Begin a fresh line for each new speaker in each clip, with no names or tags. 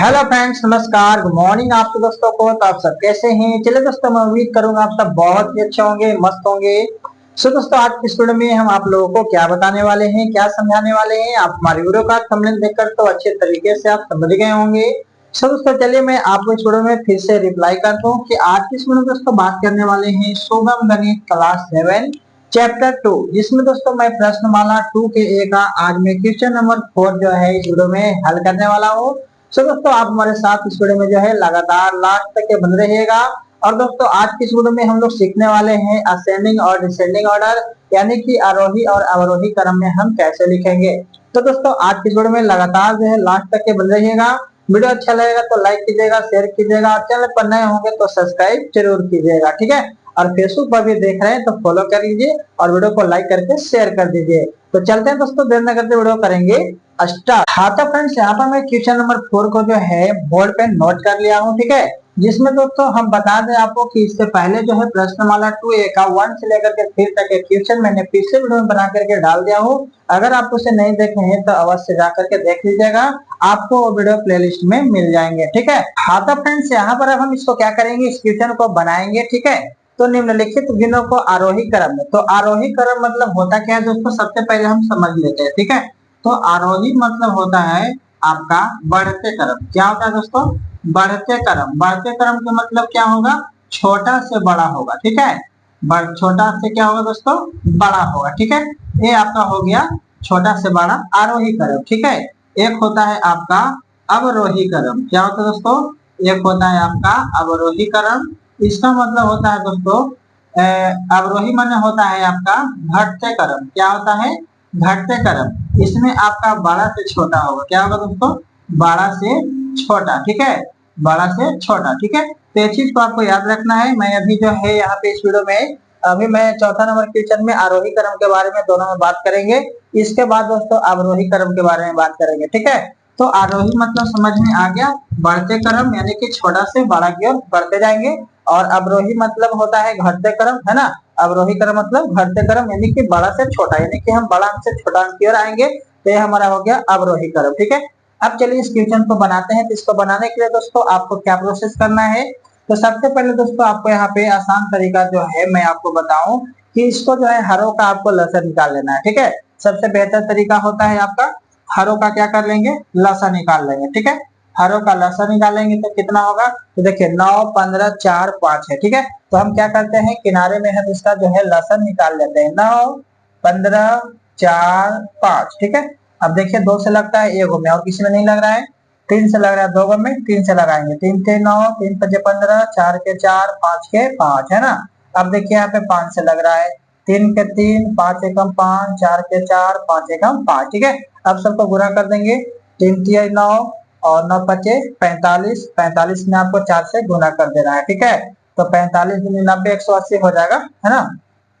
Hello friends, नमस्कार, good morning आपके दोस्तों को। तो आप सब कैसे हैं? चलिए दोस्तों, मैं उम्मीद करूंगा आप सब बहुत ही अच्छे होंगे, मस्त होंगे। सो दोस्तों, आज की इस वीडियो में हम आप लोगों को क्या बताने वाले हैं, क्या समझाने वाले हैं, आप हमारी वीडियो का थंबनेल देखकर तो अच्छे तरीके से आप समझ गए होंगे। सो दोस्तों, चलिए मैं आपको इस वीडियो में फिर से रिप्लाई करता हूँ कि आज की इस वीडियो में दोस्तों बात करने वाले हैं सुगम गणित क्लास 7 चैप्टर 2, जिसमें दोस्तों मैं प्रश्नमाला 2 के ए का आज मैं क्वेश्चन नंबर 4 जो है इस वीडियो में हल करने वाला हूँ। सो दोस्तों, आप हमारे साथ इस वीडियो में जो है लगातार लास्ट तक के बने रहिएगा। और दोस्तों, आज की इस वीडियो में हम लोग सीखने वाले हैं असेंडिंग और डिसेंडिंग ऑर्डर, यानी कि आरोही और अवरोही क्रम में हम कैसे लिखेंगे। तो दोस्तों, आज की इस वीडियो में लगातार जो है लास्ट तक के बने रहिएगा। वीडियो अच्छा लगेगा तो लाइक कीजिएगा, शेयर कीजिएगा, और चैनल पर नए होंगे तो सब्सक्राइब जरूर कीजिएगा, ठीक है। और फेसबुक पर भी देख रहे हैं तो फॉलो कर लीजिए और वीडियो को लाइक करके शेयर कर दीजिए। तो चलते हैं दोस्तों, देर न करते वीडियो करेंगे स्टार्ट। हाँ तो फ्रेंड्स, यहाँ पर मैं क्वेश्चन नंबर 4 को जो है बोर्ड पे नोट कर लिया हूँ, ठीक है। जिसमें दोस्तों हम बता दें आपको कि इससे पहले जो है प्रश्नमाला 2A का 1 से लेकर के 3 तक के क्वेश्चन मैंने पिछले वीडियो में बना करके डाल दिया हूँ। अगर आप उसे नहीं देखे हैं तो अवश्य जा करके देख लीजिएगा, आपको वो वीडियो प्लेलिस्ट में मिल जाएंगे, ठीक है। हाँ तो फ्रेंड्स, यहाँ पर अब हम इसको क्या करेंगे, इस क्वेश्चन को बनाएंगे, ठीक है। तो निम्नलिखित गिनों को आरोही क्रम में, तो आरोही क्रम मतलब होता क्या है दोस्तों, सबसे पहले हम समझ लेते हैं, ठीक है। तो आरोही मतलब होता है आपका बढ़ते क्रम। क्या होता है दोस्तों? बढ़ते क्रम। बढ़ते क्रम का मतलब क्या होगा? छोटा से बड़ा होगा, ठीक है। छोटा से क्या होगा दोस्तों? बड़ा होगा, ठीक है। ये आपका हो गया छोटा से बड़ा आरोही क्रम, ठीक है। एक होता है आपका अवरोही क्रम। क्या होता है दोस्तों? एक होता है आपका अवरोही क्रम। इसका मतलब होता है दोस्तों, अवरोही माने होता है आपका घटते क्रम। क्या होता है? घटते क्रम। इसमें आपका बड़ा से छोटा होगा। क्या होगा दोस्तों? बड़ा से छोटा, ठीक है। बड़ा से छोटा, ठीक है। तो ये चीज को आपको याद रखना है। मैं अभी जो है यहाँ पे इस वीडियो में अभी मैं चौथा नंबर क्वेश्चन में आरोही क्रम के बारे में दोनों में बात करेंगे। इसके बाद दोस्तों अवरोही क्रम के बारे में बात करेंगे, ठीक है। तो आरोही मतलब समझ में आ गया, बढ़ते क्रम यानी कि छोटा से बड़ा की ओर बढ़ते जाएंगे। और अवरोही मतलब होता है घटते क्रम, है ना। अवरोही क्रम मतलब घटते क्रम यानी कि बड़ा से छोटा, यानी कि हम बड़ा अंक से छोटा अंक की ओर आएंगे। तो ये हमारा हो गया अवरोही क्रम, ठीक है। अब चलिए इस क्वेश्चन को बनाते हैं। तो इसको बनाने के लिए दोस्तों आपको क्या प्रोसेस करना है, तो सबसे पहले दोस्तों आपको यहाँ पे आसान तरीका जो है मैं आपको बताऊं कि इसको जो है हरों का आपको लसा निकाल लेना है, ठीक है। सबसे बेहतर तरीका होता है आपका हरों का क्या कर लेंगे, लसा निकाल लेंगे, ठीक है। हरों का लसा निकालेंगे तो कितना होगा, तो देखिए 9, 15, 4, 5 है, ठीक है। तो हम क्या करते हैं, किनारे में हम इसका जो है लसन निकाल लेते हैं। 9, 15, 4, 5, ठीक है। अब देखिए 2 से लगता है 1 में, और किसी में नहीं लग रहा है। 3 से लग रहा है 2 में, 3 से लगाएंगे। 3 के 9, 3 5 15, 4 के 4, 5 के 5, है ना। अब देखिए यहाँ पे 5 से लग रहा है। 3 के 3, 5 एकम 5, 4 के 4, 5 एकम 5, ठीक है। अब सबको गुणा कर देंगे। 3 तिया 9 और 9 पचे 45, 45 में आपको 4 से गुणा कर देना है, ठीक है। तो 45 दूनी 90, 180 हो जाएगा, है ना।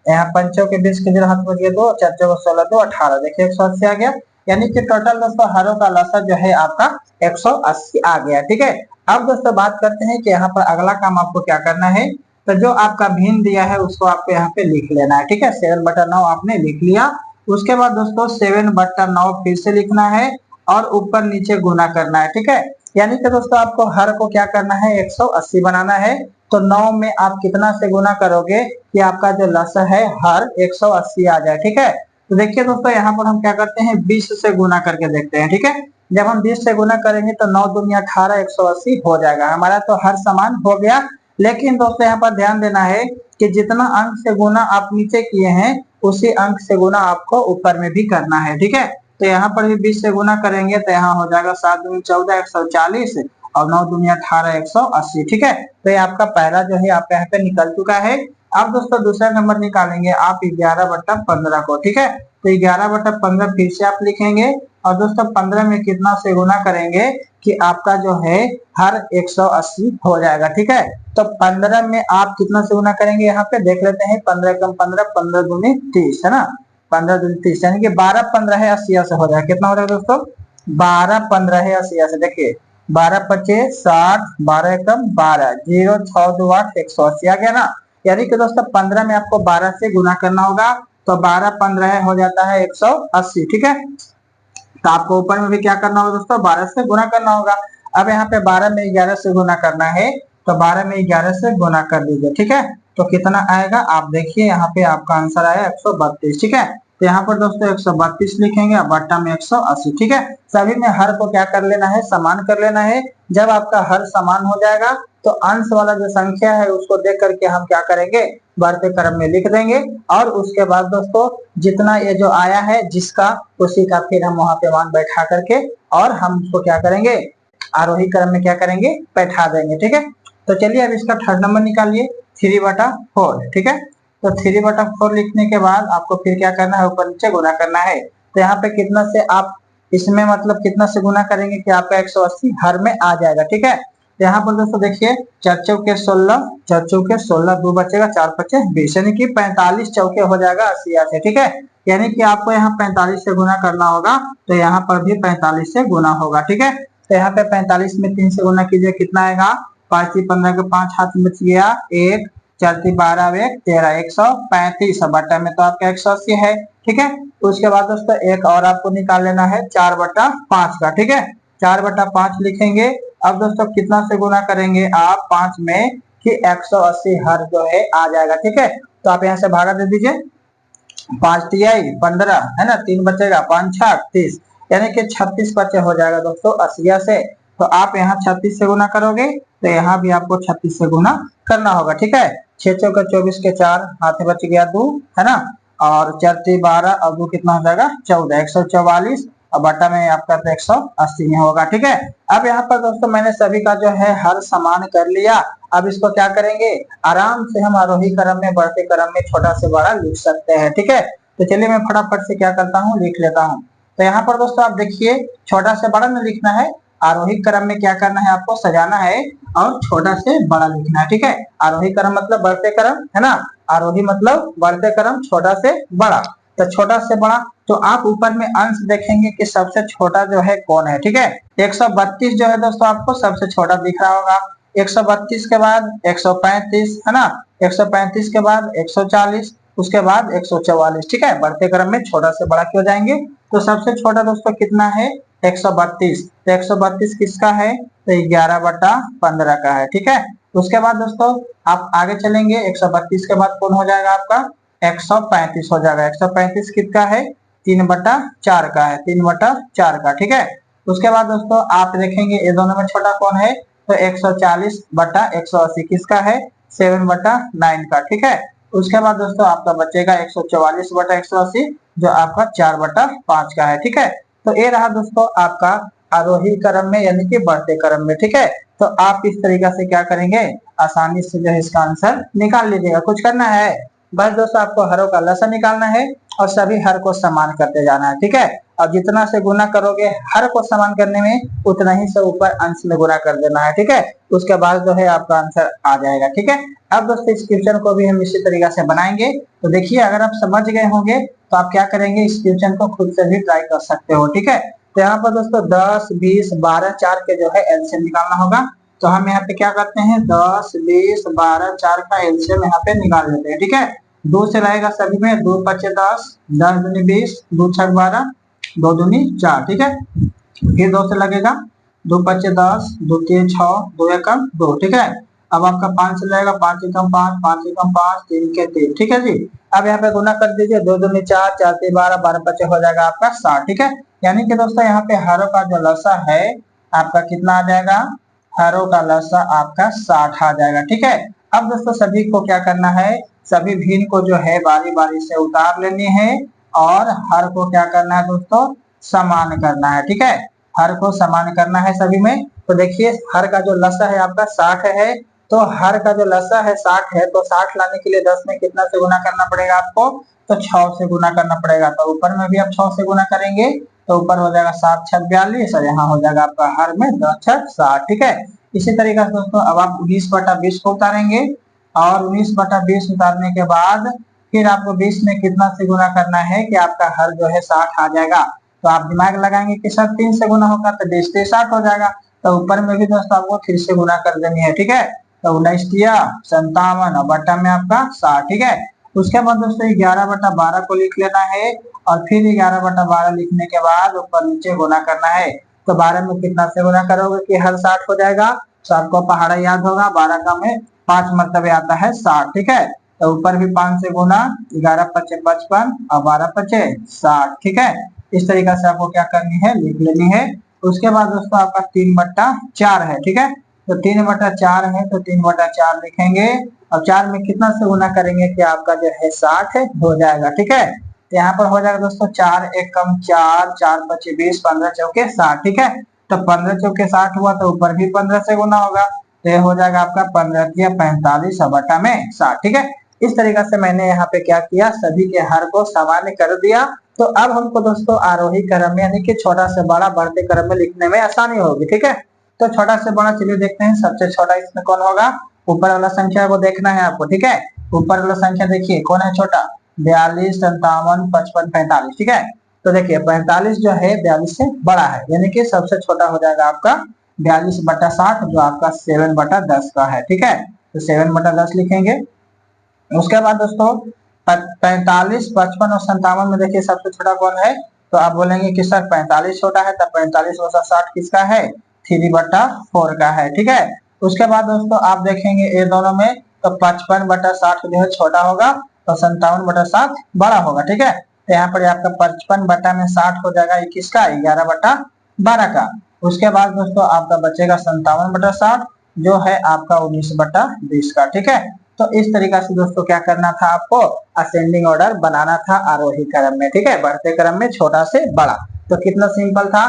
यहाँ पंचों के 20 के हाथ में दिए 2, चार चौको 16, 2 18, देखिए 180 आ गया। यानी कि टोटल दोस्तों हरों का लसा जो है आपका 180 आ गया, ठीक है। अब दोस्तों बात करते हैं कि यहाँ पर अगला काम आपको क्या करना है। तो जो आपका भिन्न दिया है उसको आपको यहाँ पे लिख लेना है, ठीक है। 7/9 आपने लिख लिया। उसके बाद दोस्तों 7/9 फिर से लिखना है और ऊपर नीचे गुना करना है, ठीक है। यानी कि दोस्तों आपको हर को क्या करना है, 180 बनाना है। तो 9 में आप कितना से गुना करोगे कि आपका जो लसा है हर 180 आ जाए, ठीक है। तो देखिए दोस्तों, यहाँ पर हम क्या करते हैं, 20 से गुना करके देखते हैं, ठीक है। जब हम 20 से गुना करेंगे तो 9 दूनी 18, 180 हो जाएगा हमारा। तो हर समान हो गया। लेकिन दोस्तों यहाँ पर ध्यान देना है कि जितना अंक से गुना आप नीचे किए हैं उसी अंक से गुना आपको ऊपर में भी करना है, ठीक है। तो यहाँ पर भी 20 से गुना करेंगे तो यहाँ हो जाएगा 7 दूनी 14, 140, और 9 दूनी 18, 180, ठीक है। तो ये आपका पहला जो है आपका यहाँ पे निकल चुका है। अब दोस्तों दूसरा नंबर निकालेंगे आप 11/15 को, ठीक है। तो 11/15 फिर से आप लिखेंगे। और दोस्तों 15 में कितना से गुना करेंगे कि आपका जो है हर 180 हो जाएगा, ठीक है। तो 15 में आप कितना से गुना करेंगे, यहाँ पे देख लेते हैं। 15 कम 15, 15 दूनी 30, है ना। 15 दूनी 30 यानी कि 12 15 है 80 से हो जाएगा। कितना हो जाएगा दोस्तों, 12 15 है 80 से। देखिए 12 पचे 60, 12 एकम 12, 0 6 2 8, 180 आ गया ना। यानी कि दोस्तों 15 में आपको 12 से गुना करना होगा। तो 12 15 हो जाता है 180, ठीक है। तो आपको ऊपर में भी क्या करना होगा दोस्तों, 12 से गुना करना होगा। अब यहाँ पे 12 में 11 से गुना करना है, तो 12 में 11 से गुना कर दीजिए। ठीक है, तो कितना आएगा आप देखिए, यहाँ पे आपका आंसर आया 132। ठीक है, तो यहाँ पर दोस्तों 132 लिखेंगे और बट्टा में 180। ठीक है, सभी में हर को क्या कर लेना है, समान कर लेना है। जब आपका हर समान हो जाएगा तो अंश वाला जो संख्या है उसको देख करके हम क्या करेंगे, बढ़ते क्रम में लिख देंगे। और उसके बाद दोस्तों जितना ये जो आया है जिसका, उसी का फिर हम वहां पे मान बैठा करके और हम उसको क्या करेंगे, आरोही क्रम में क्या करेंगे, बैठा देंगे। ठीक है, तो चलिए अब इसका थर्ड नंबर निकालिए, 3/4। ठीक है, तो 3/4 लिखने के बाद आपको फिर क्या करना है, ऊपर नीचे गुना करना है। तो यहाँ पे कितना से आप इसमें मतलब कितना से गुना करेंगे कि आपका 180 हर में आ जाएगा। ठीक है, तो यहाँ पर दोस्तों देखिए 4 चौके 16, 4 चौके 16, 2 बचेगा, 4 5 20, यानी कि 45 चौके हो जाएगा 80 से। ठीक है, यानी कि आपको यहाँ 45 से गुना करना होगा, तो यहाँ पर भी 45 से गुना होगा। ठीक है, तो यहाँ पे 45 में 3 से गुना कीजिए, कितना आएगा, 5 15 के 5 हाथ में बच गया, 1 4 12 13, 135 बट्टा में तो आपका 180 है। ठीक है, उसके बाद दोस्तों एक और आपको निकाल लेना है 4/5 का। ठीक है, 4/5 लिखेंगे। अब दोस्तों कितना से गुना करेंगे आप 5 में कि 180 हर जो है आ जाएगा। ठीक है, तो आप यहाँ से भागा दे दीजिए, 5 तिहाई 15 है ना, 3 बचेगा, 5 6 30, यानी कि 36 बचे हो जाएगा दोस्तों 80 से। तो आप यहाँ 36 से गुना करोगे तो यहाँ भी आपको 36 से गुना करना होगा। ठीक है, 6 चौका 24 के 4 हाथ बच गया 2 है ना, और 4 3 12 और 2 कितना हो जाएगा 14, 144 और बटा में आपका तो 180 होगा। ठीक है, अब यहाँ पर दोस्तों मैंने सभी का जो है हर समान कर लिया। अब इसको क्या करेंगे, आराम से हम आरोही क्रम में बढ़ते क्रम में छोटा से बड़ा लिख सकते हैं। ठीक है, तो चलिए मैं फटाफट से क्या करता हूँ, लिख लेता हूँ। तो यहाँ पर दोस्तों आप देखिए, छोटा से बड़ा में लिखना है, आरोही क्रम में क्या करना है, आपको सजाना है और छोटा से बड़ा लिखना है। ठीक है, आरोही क्रम मतलब बढ़ते क्रम है ना, आरोही मतलब बढ़ते क्रम, छोटा से बड़ा। तो छोटा से बड़ा, तो आप ऊपर में अंश देखेंगे कि सबसे छोटा जो है कौन है। ठीक है, 132 जो है दोस्तों आपको सबसे छोटा दिख रहा होगा। 132 के बाद 135 है ना, 135 के बाद 140, उसके बाद 144। ठीक है, बढ़ते क्रम में छोटा से बड़ा क्यों जाएंगे, तो सबसे छोटा दोस्तों कितना है, 132। तो 132 किसका है, तो 11/15 का है। ठीक है, उसके बाद दोस्तों आप आगे चलेंगे, 132 के बाद कौन हो जाएगा आपका, 135 हो जाएगा। 135 किसका है, 3/4 का है, 3/4 का। ठीक है, उसके बाद दोस्तों आप देखेंगे ये दोनों में छोटा कौन है, तो 140/180 किसका है, 7/9 का। ठीक है, उसके बाद दोस्तों आपका बचेगा 144/180 जो आपका 4/5 का है। ठीक है, तो ये रहा दोस्तों आपका आरोही क्रम में यानी कि बढ़ते क्रम में। ठीक है, तो आप इस तरीका से क्या करेंगे, आसानी से जो है इसका आंसर निकाल लीजिएगा। कुछ करना है बस दोस्तों, आपको हरों का लसा निकालना है और सभी हर को समान करते जाना है। ठीक है, और जितना से गुना करोगे हर को समान करने में, उतना ही से ऊपर अंश में गुना कर देना है। ठीक है, उसके बाद जो है आपका आंसर आ जाएगा। ठीक है, अब दोस्तों इस क्वेश्चन को भी हम इसी तरीका से बनाएंगे। तो देखिए अगर आप समझ गए होंगे तो आप क्या करेंगे, इस क्वेश्चन को खुद से भी ट्राई कर सकते हो। ठीक है, तो यहाँ पर दोस्तों 10 20 12 4 के जो है एलसीएम निकालना होगा। तो हम यहाँ पे क्या करते हैं, 10 20 12 4 का एलसीएम यहाँ पे निकाल लेते हैं। ठीक है, 2 से रहेगा सभी में, 2 5 10, 10 दूनी 20, 2 6 12, 2 दूनी 4। ठीक है, फिर 2 से लगेगा, 2 5 10, 2 3 6, 2 1 2। ठीक है, अब आपका 5 से लगेगा, 5 1 5, 5 1 5, 3 के 3। ठीक है जी, अब यहाँ पे गुना कर दीजिए, 2 दूनी 4, 4 3 12, 12 5 हो जाएगा आपका 60। ठीक है, यानी कि दोस्तों यहाँ पे हरों का जो लसा है आपका कितना आ जाएगा, हरों का लसा आपका 60 आ जाएगा। ठीक है, अब दोस्तों सभी को क्या करना है, सभी भिन्न को जो है बारी बारी से उतार लेनी है और हर को क्या करना है दोस्तों, समान करना है। ठीक है, हर को समान करना है सभी में। तो देखिए हर का जो लसा है आपका 60 है, तो हर का जो लसा है 60 है, तो 60 लाने के लिए 10 में कितना से गुना करना पड़ेगा आपको, तो 6 से गुना करना पड़ेगा। तो ऊपर में भी आप 6 से गुना करेंगे तो ऊपर हो जाएगा 7 6 42 और यहाँ हो जाएगा आपका हर में 10 6 60। ठीक है, इसी तरीके से दोस्तों अब आप 19/20 को उतारेंगे और 19/20 उतारने के बाद फिर आपको 20 में कितना से गुना करना है कि आपका हर जो है 60 आ जाएगा। तो आप दिमाग लगाएंगे कि सर 3 से गुना होगा तो 20 से 60 हो जाएगा, तो ऊपर में भी दोस्तों आपको 3 से गुना कर देनी है। ठीक है, तो 19 तिया 57 और बट्टा में आपका 60। ठीक है, उसके बाद दोस्तों 11/12 को लिख लेना है और फिर 11/12 लिखने के बाद ऊपर नीचे गुना करना है। तो 12 में कितना से गुना करोगे कि हर 60 हो जाएगा। तो आपको पहाड़ा याद होगा, 12 का में 5 मरतबे आता है 60, ठीक है। तो ऊपर भी 5 से गुना, 11 पचे 55 और 12 पचे 60, ठीक है। इस तरीका से आपको क्या करनी है, लिख लेनी है। उसके बाद दोस्तों आपका 3/4 है, ठीक है। तो 3/4 है तो 3/4 लिखेंगे और 4 में कितना से गुना करेंगे कि आपका जो है 60 है हो जाएगा, ठीक है। तो यहाँ पर हो जाएगा दोस्तों 4 एकम 4, 4 पचे 20, 15 चौके 60, ठीक है। तो 15 चौके 60 हुआ तो ऊपर भी 15 से गुना होगा, तो ये हो जाएगा आपका 15 45 और बटा में 60, ठीक है। इस तरीका से मैंने यहाँ पे क्या किया, सभी के हर को सामान्य कर दिया। तो अब हमको दोस्तों आरोही क्रम में यानी कि छोटा से बड़ा बढ़ते क्रम में लिखने में आसानी होगी, ठीक है। तो छोटा से बड़ा चलिए देखते हैं, सबसे छोटा इसमें कौन होगा, ऊपर वाला संख्या को देखना है आपको, ठीक है। ऊपर वाला संख्या देखिए कौन है छोटा, 42, 57, 55, 45, ठीक है। तो देखिए 45 जो है 42 से बड़ा है, यानी कि सबसे छोटा हो जाएगा आपका 42/60 जो आपका 7/10 का है, ठीक है। तो 7/10 लिखेंगे। उसके बाद दोस्तों 45, 55 और 57 में देखिए सबसे छोटा कौन है, तो आप बोलेंगे कि सर 45 छोटा है, तब 45 वर्सेस 60 किसका है, 3/4 का है, ठीक है। उसके बाद दोस्तों आप देखेंगे ये दोनों में, तो 55/60 जो है छोटा होगा और 57/60 बड़ा होगा, ठीक है। तो यहाँ पर आपका 55/60 हो जाएगा, ये किसका, 11/12 का। उसके बाद दोस्तों आपका बचेगा 57/60 जो है आपका 19/20 का, ठीक है। तो इस तरीका से दोस्तों क्या करना था आपको, असेंडिंग ऑर्डर बनाना था आरोही क्रम में, ठीक है, बढ़ते क्रम में छोटा से बड़ा। तो कितना सिंपल था,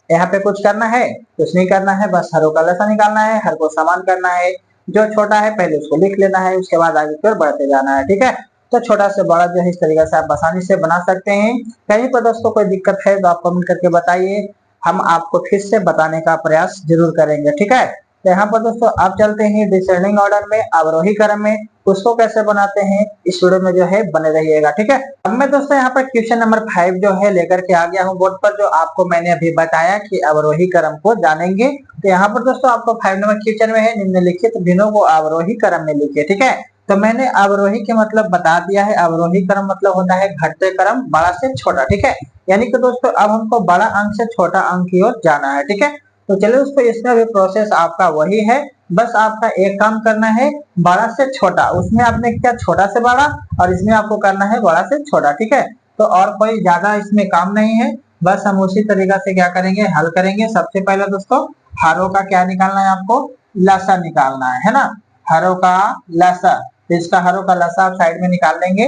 यहाँ पे कुछ करना है, कुछ नहीं करना है, बस हरों का लसा निकालना है, हर को समान करना है, जो छोटा है पहले उसको लिख लेना है, उसके बाद आगे फिर बढ़ते जाना है, ठीक है। तो छोटा से बड़ा जो है इस तरीके से आप आसानी से बना सकते हैं। कहीं पर दोस्तों कोई दिक्कत है तो आप कमेंट करके बताइए, हम आपको फिर से बताने का प्रयास जरूर करेंगे, ठीक है। तो यहाँ पर दोस्तों आप चलते हैं डिसेंडिंग ऑर्डर में, अवरोही क्रम में, उसको कैसे बनाते हैं इस वीडियो में जो है बने रहिएगा, ठीक है। अब मैं दोस्तों यहाँ पर क्वेश्चन नंबर 5 जो है लेकर के आ गया हूँ बोर्ड पर, जो आपको मैंने अभी बताया कि अवरोही क्रम को जानेंगे। तो यहाँ पर दोस्तों आपको 5 नंबर क्वेश्चन में है, निम्नलिखित भिन्नों को अवरोही क्रम में लिखिए, ठीक है। तो मैंने अवरोही के मतलब बता दिया है, अवरोही क्रम मतलब होता है घटते क्रम बड़ा से छोटा, ठीक है। यानी कि दोस्तों अब हमको बड़ा अंक से छोटा अंक की ओर जाना है, ठीक है। तो चलिए दोस्तों इसका भी प्रोसेस आपका वही है, बस आपका एक काम करना है, बड़ा से छोटा, उसमें आपने क्या छोटा से बड़ा, और इसमें आपको करना है बड़ा से छोटा, ठीक है। तो और कोई ज्यादा इसमें काम नहीं है, बस हम उसी तरीका से क्या करेंगे, हल करेंगे। सबसे पहले दोस्तों हरों का क्या निकालना है आपको, लसा निकालना है ना, हरों का लसा। तो इसका हरों का लसा आप साइड में निकाल लेंगे,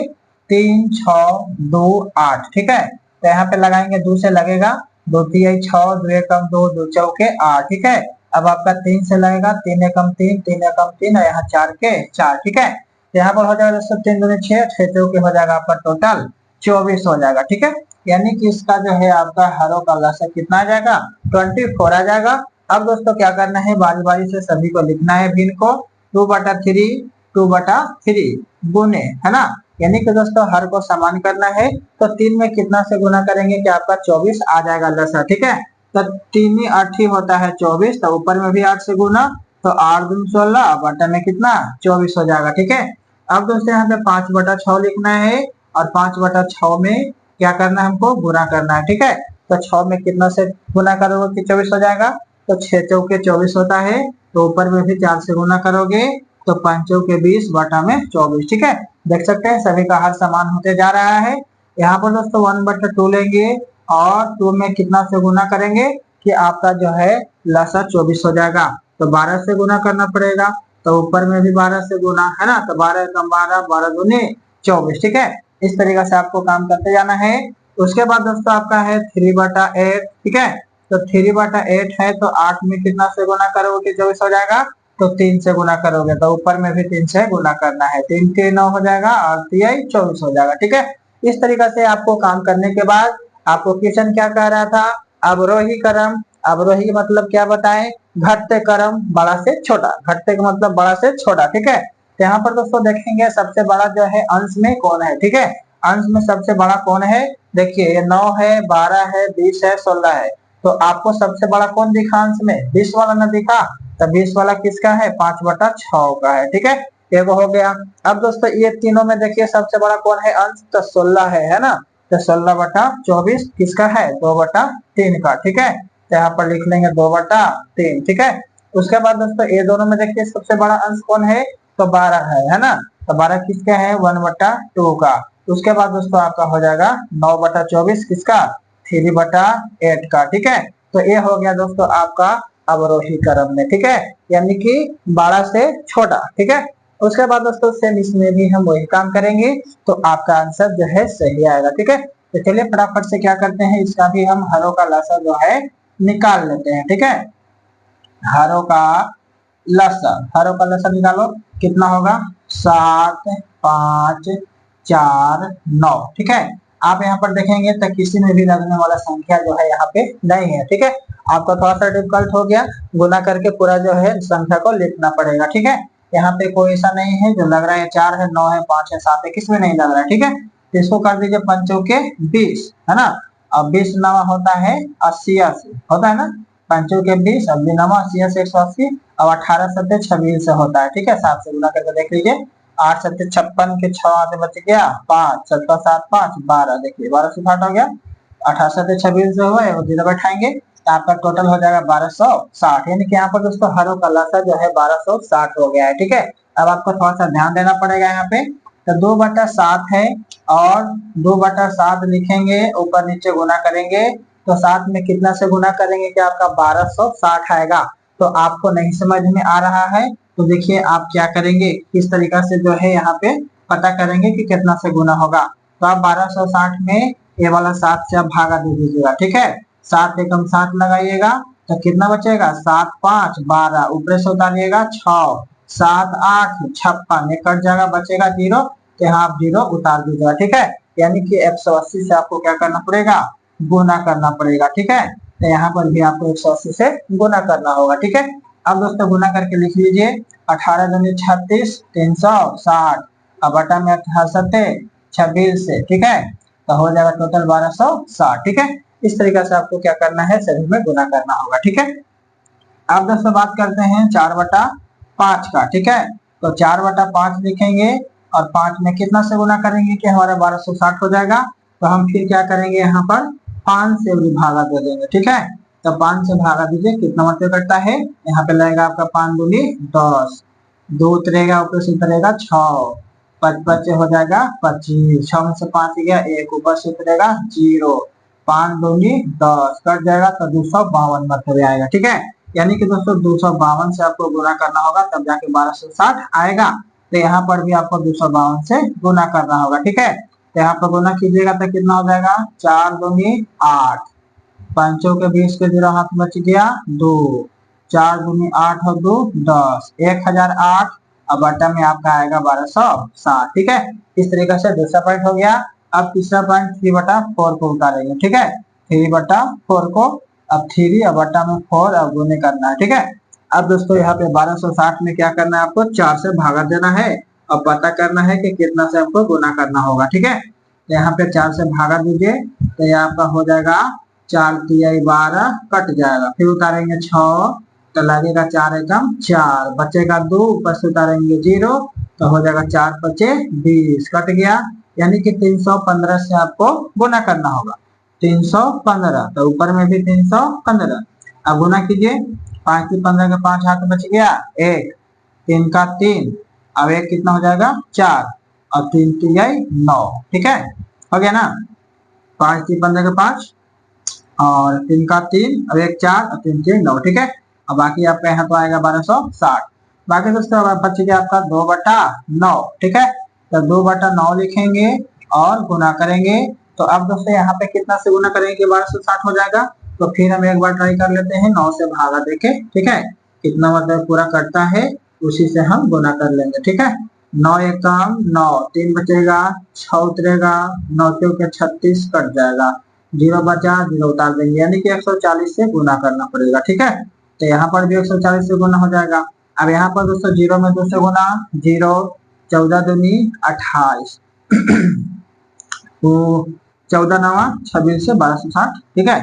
3, 6, 2, 8, ठीक है। तो यहाँ पे लगाएंगे, 2 से लगेगा, 2 3 6, 2 एकम 2, 2 चौके 8, ठीक है। अब आपका 3 से लगेगा, 3 एकम 3, 3 एकम 3 और यहाँ 4 के 4, ठीक है। तो यहाँ पर हो जाएगा दोस्तों 3 दूनी 6, 6 चौके हो जाएगा आपका टोटल 24 हो जाएगा, ठीक है। यानी कि इसका जो है आपका हरों का लसा कितना आ जाएगा, 24 आ जाएगा। अब दोस्तों क्या करना है, बारी बारी से सभी को लिखना है भिन्न को, 2/3 2/3 गुने, है ना। यानी कि दोस्तों हर को समान करना है, तो 3 में कितना से गुना करेंगे कि आपका 24 आ जाएगा लसा, ठीक है। तो 3 8 होता है 24, तो ऊपर में भी 8 से गुना, तो 8 दूनी 16 बटा में कितना 24 हो जाएगा, ठीक है। अब दोस्तों यहाँ पे 5/6 लिखना है, और 5/6 में क्या करना है, हमको गुना करना है, ठीक है। तो 6 में कितना से गुना करोगे कि 24 हो जाएगा, तो 6 चौके 24 होता है, तो ऊपर में भी 4 से गुना करोगे, तो 5 चौके 20 बटा में 24, ठीक है। देख सकते हैं सभी का हर समान होते जा रहा है। यहाँ पर दोस्तों 1/2 लेंगे, और 2 में कितना से गुना करेंगे कि आपका जो है लसा 24 हो जाएगा, तो 12 से गुना करना पड़ेगा, तो ऊपर में भी 12 से गुना, है ना। तो 12 एकम 12, 12 दूनी 24, ठीक है। इस तरीके से आपको काम करते जाना है। उसके बाद दोस्तों आपका है 3/8, ठीक है। तो 3/8 है, तो 8 में कितना से गुना करोगे कि 24 हो जाएगा, तो 3 से गुना करोगे, तो ऊपर में भी 3 से गुना करना है, 3 के 9 हो जाएगा और 3 24 हो जाएगा, ठीक है। इस तरीका से आपको काम करने के बाद आपको क्वेश्चन क्या कह रहा था, अवरोही क्रम, अवरोही मतलब क्या बताएं, घटते क्रम बड़ा से छोटा, घटते का मतलब बड़ा से छोटा, ठीक है। तो यहाँ पर दोस्तों देखेंगे सबसे बड़ा जो है अंश में कौन है, ठीक है। अंश में सबसे बड़ा कौन है, देखिए ये 9 है, 12 है, 20 है, 16 है, तो आपको सबसे बड़ा कौन दिखा अंश में, 20 वाला ना दिखा, तो 20 वाला किसका है, 5/6 का है, ठीक है। ये हो गया। अब दोस्तों ये तीनों में देखिए सबसे बड़ा कौन है अंश, तो 16 है ना। तो 16/24 किसका है, 2/3 का, ठीक है। तो यहाँ पर लिख लेंगे 2/3, ठीक है। उसके बाद दोस्तों ये दोनों में देखिए सबसे बड़ा अंश कौन है, तो 12 है ना। तो 12 किसका है, 1/2 का। उसके बाद दोस्तों आपका हो जाएगा 9/24 किसका, 3/8 का, ठीक है। तो ये हो गया दोस्तों आपका अवरोही क्रम में, ठीक है, यानी कि 12 से छोटा, ठीक है। उसके बाद दोस्तों सेम इसमें भी हम वही काम करेंगे, तो आपका आंसर जो है सही आएगा, ठीक है। तो चलिए फटाफट से क्या करते हैं, इसका भी हम हरों का लसा जो है निकाल लेते हैं, ठीक है। हरों का हरों का लसा निकालो, कितना होगा, 7, 5, 4, 9, ठीक है। आप यहाँ पर देखेंगे तो किसी में भी लगने वाला संख्या जो है यहाँ पे नहीं है, ठीक है। आपका थोड़ा सा डिफिकल्ट हो गया, गुना करके पूरा जो है संख्या को लिखना पड़ेगा, ठीक है। यहाँ पे कोई ऐसा नहीं है जो लग रहा है 4 है, 9 है, 5 है, 7 है, किसमें नहीं लग रहा है, ठीक है। तो इसको कर दीजिए 5 के 20, है ना। अब 20 नवा होता है 80 होता है ना, 5 के 20, अब नवा 80 से 180, अब 18 सत्ते 26 से होता है, ठीक है। 7 से गुना करके देख लीजिए, 8 सत्ते 56 के 6 आते बच गया 5, 7 7 5 12, देखिए 12 से 60 हो गया, 18 सत्ते 26 से हुआ है वो जीरो बैठाएंगे, तो आपका टोटल हो जाएगा 1260, यानी कि यहाँ पर दोस्तों हरों का लसा जो है 1260 हो गया है, ठीक है। अब आपको थोड़ा सा ध्यान देना पड़ेगा यहाँ पे, तो 2/7 है और 2/7 लिखेंगे, ऊपर नीचे गुना करेंगे, तो 7 में कितना से गुना करेंगे कि आपका 1260 आएगा। तो आपको नहीं समझ में आ रहा है तो देखिए आप क्या करेंगे, किस तरीका से जो है यहाँ पे पता करेंगे कि कितना से गुना होगा। तो आप 1260 में ये वाला 7 से आप भागा दे दीजिएगा, ठीक है। 7 एकम 7 लगाइएगा तो कितना बचेगा, 7 5 12, ऊपर से उतारिएगा 6, 7 8 56, कट जाएगा, बचेगा 0, तो यहाँ आप 0 उतार दीजिएगा, ठीक है। यानी कि 180 से आपको क्या करना पड़ेगा, गुना करना पड़ेगा, ठीक है। तो यहाँ पर भी आपको 180 से गुना करना होगा, ठीक है। अब दोस्तों गुना करके लिख लीजिए, 18 दूनी 36, 360, अब बटा में 18 26 से, ठीक है। तो हो जाएगा टोटल 1260, ठीक है। इस तरीके से आपको क्या करना है, सभी में गुना करना होगा, ठीक है। अब दोस्तों बात करते हैं 4/5 का, ठीक है। तो 4/5 लिखेंगे और 5 में कितना से गुना करेंगे कि हमारा 1260 हो जाएगा। तो हम फिर क्या करेंगे, यहाँ पर 5 से भी भागा दे देंगे, ठीक है। तो 5 से भागा दीजिए, कितना मतलब कटता है, यहाँ पे लगेगा आपका 5 दूनी 10, 2 उतरेगा, ऊपर से उतरेगा 6, 5 5 हो जाएगा 25, 6 में से 5 गया 1, ऊपर से उतरेगा 0, 5 दूनी 10, कट जाएगा तो 252 मतलब आएगा, ठीक है। यानी कि दोस्तों 252 से आपको गुना करना होगा तब जाके 1260 आएगा। तो यहाँ पर भी आपको 252 से गुना करना होगा, ठीक है। तो यहाँ पर गुना कीजिएगा तो कितना हो जाएगा, 4 दूनी 8, 5 के 20 के 0 हाथ बच गया 2, 4 दूनी 8 और 2 10, 1008, अब बटा में आपका आएगा 1260, ठीक है। इस तरीके से दूसरा पॉइंट हो गया। अब तीसरा पॉइंट 3/4 को उतारेंगे, ठीक है। 3/4 को, अब 3 अब बटा में 4, अब गुने करना है, ठीक है। अब दोस्तों यहाँ पे 1260 में क्या करना है, आपको 4 से भागा देना है और पता करना है कि कितना से आपको गुना करना होगा, ठीक है। तो यहाँ पे 4 से भागा दीजिए, तो यहाँ आपका हो जाएगा 4 तिहाई 12, कट जाएगा, फिर उतारेंगे 6, तो लगेगा 4 एकम 4, बचेगा 2, ऊपर से उतारेंगे 0, तो हो जाएगा 4 5 20, कट गया। यानी कि 315 से आपको गुना करना होगा, 315, तो ऊपर में भी 315, अब गुना कीजिए, 5 की 15 के 5 हाथ बच गया 1, 3 का 3, अब 1 कितना हो जाएगा 4, और 3 तिहाई 9, ठीक है, हो गया ना। 5 की 15 के 5 और 3 का 3, अब 1 4 और 3 3 9, ठीक है। अब बाकी आपका यहाँ तो आएगा 1260। बाकी दोस्तों बच गया आपका 2/9, ठीक है। तो 2/9 लिखेंगे और गुना करेंगे। तो अब दोस्तों यहाँ पे कितना से गुना करेंगे कि 1260 हो जाएगा। तो फिर हम एक बार ट्राई कर लेते हैं 9 से भागा देके, ठीक है, कितना मतलब पूरा कटता है उसी से हम गुना कर लेंगे, ठीक है। 9 एकम 9, 3 बचेगा, 6 उतरेगा, 9 के 36, कट जाएगा, 0 बचा, 0 उतार देंगे, यानी कि 140 से गुना करना पड़ेगा, ठीक है। तो यहाँ पर भी 140 से गुना हो जाएगा। अब यहाँ पर दोस्तों 0 में 2 से गुना, 0, 14 दूनी 28, तो 14 नवा 26 से 1260, ठीक है।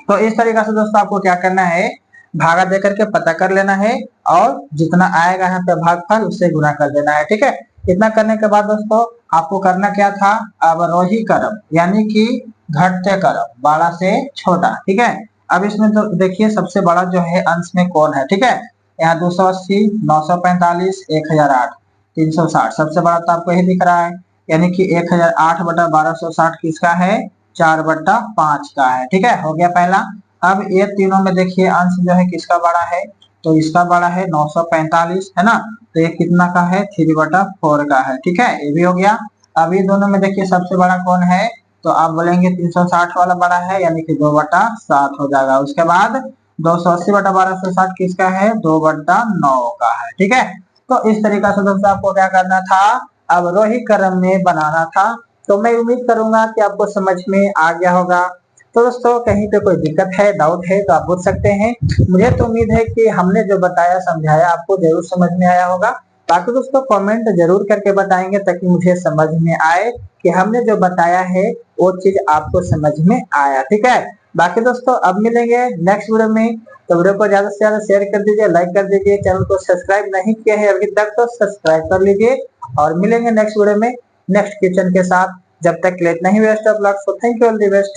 तो इस तरीके से दोस्तों आपको क्या करना है, भागा दे करके पता कर लेना है और जितना आएगा यहाँ पे भागफल उससे गुना कर देना है, ठीक है। इतना करने के बाद दोस्तों आपको करना क्या था, अवरोही क्रम यानी कि घटते क्रम, बड़ा से छोटा, ठीक है। अब इसमें तो देखिए सबसे बड़ा जो है अंश में कौन है, ठीक है। यहाँ 280, 945, 1008, 360 सबसे बड़ा तो आपको यही दिख रहा है, यानी कि 1008 बटा 1260 किसका है, 4/5 का है, ठीक है। हो गया पहला। अब ये तीनों में देखिए अंश जो है किसका बड़ा है, तो इसका बड़ा है 945, है ना। तो ये कितना का है, 3/4 का है, ठीक है, ये भी हो गया। अब ये दोनों में देखिए सबसे बड़ा कौन है, तो आप बोलेंगे 360 वाला बड़ा है, यानी कि 2/7 हो जाएगा। उसके बाद 280 बटा 1260 किसका है, 2/9 का है, ठीक है। तो इस तरीका से दोस्तों आपको क्या करना था, अब रोही क्रम में बनाना था। तो मैं उम्मीद करूंगा कि आपको समझ में आ गया होगा। तो दोस्तों कहीं पे कोई दिक्कत है, डाउट है तो आप पूछ सकते हैं। मुझे तो उम्मीद है कि हमने जो बताया समझाया आपको जरूर समझ में आया होगा। बाकी दोस्तों कमेंट जरूर करके बताएंगे ताकि मुझे समझ में आए कि हमने जो बताया है वो चीज आपको समझ में आया, ठीक है। बाकी दोस्तों अब मिलेंगे नेक्स्ट वीडियो में। तो वीडियो को ज्यादा से ज्यादा शेयर कर दीजिए, लाइक कर दीजिए, चैनल को सब्सक्राइब नहीं किया है अभी तक तो सब्सक्राइब कर लीजिए। और मिलेंगे नेक्स्ट वीडियो में नेक्स्ट क्वेश्चन के साथ। जब तक के लिए इतना ही, best of luck. So thank you, all the best.